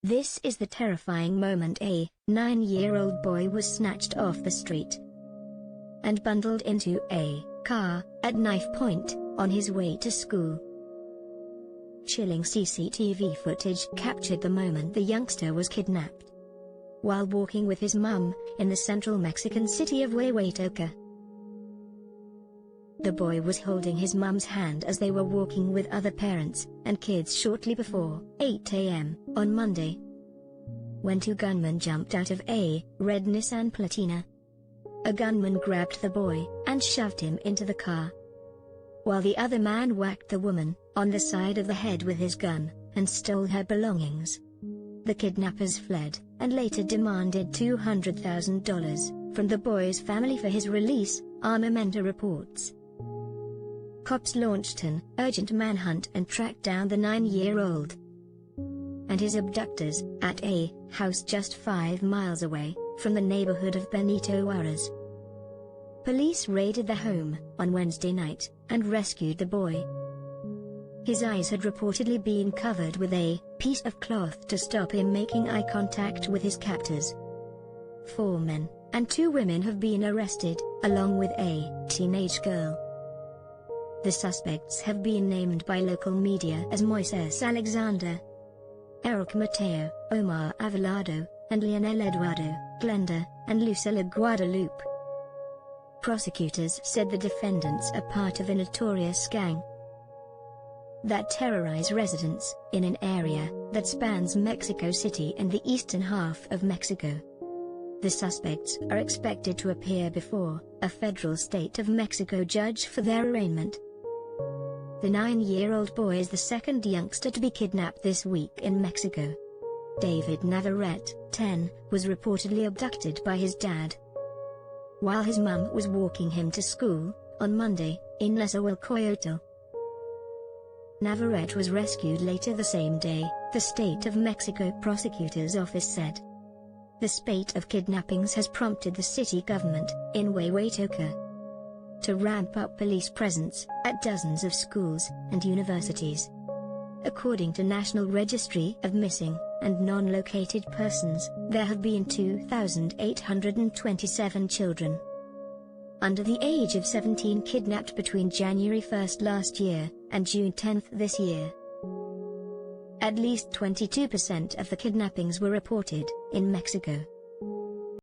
This is the terrifying moment. A 9-year-old boy was snatched off the street and bundled into a car at knife point on his way to school. Chilling CCTV footage captured the moment the youngster was kidnapped while walking with his mum in the central Mexican city of Huehuetoca. The boy was holding his mum's hand as they were walking with other parents and kids shortly before 8 a.m. on Monday, when two gunmen jumped out of a red Nissan Platina. A gunman grabbed the boy and shoved him into the car, while the other man whacked the woman on the side of the head with his gun and stole her belongings. The kidnappers fled and later demanded $200,000 from the boy's family for his release, Armamenta reports. Cops launched an urgent manhunt and tracked down the 9-year-old and his abductors at a house just 5 miles away from the neighborhood of Benito Juarez. Police raided the home on Wednesday night and rescued the boy. His eyes had reportedly been covered with a piece of cloth to stop him making eye contact with his captors. 4 men and 2 women have been arrested, along with a teenage girl. The suspects have been named by local media as Moises Alexander, Eric Mateo, Omar Avelado, and Leonel Eduardo, Glenda, and Lucila Guadalupe. Prosecutors said the defendants are part of a notorious gang that terrorize residents in an area that spans Mexico City and the eastern half of Mexico. The suspects are expected to appear before a federal state of Mexico judge for their arraignment. The 9-year-old boy is the second youngster to be kidnapped this week in Mexico. David Navarrete, 10, was reportedly abducted by his dad while his mum was walking him to school on Monday in Nezahualcóyotl. Navarrete was rescued later the same day, the State of Mexico Prosecutor's Office said. The spate of kidnappings has prompted the city government in Huehuetoca to ramp up police presence at dozens of schools and universities. According to National Registry of Missing and Non-Located Persons, there have been 2,827 children under the age of 17 kidnapped between January 1 last year and June 10 this year. At least 22% of the kidnappings were reported in Mexico.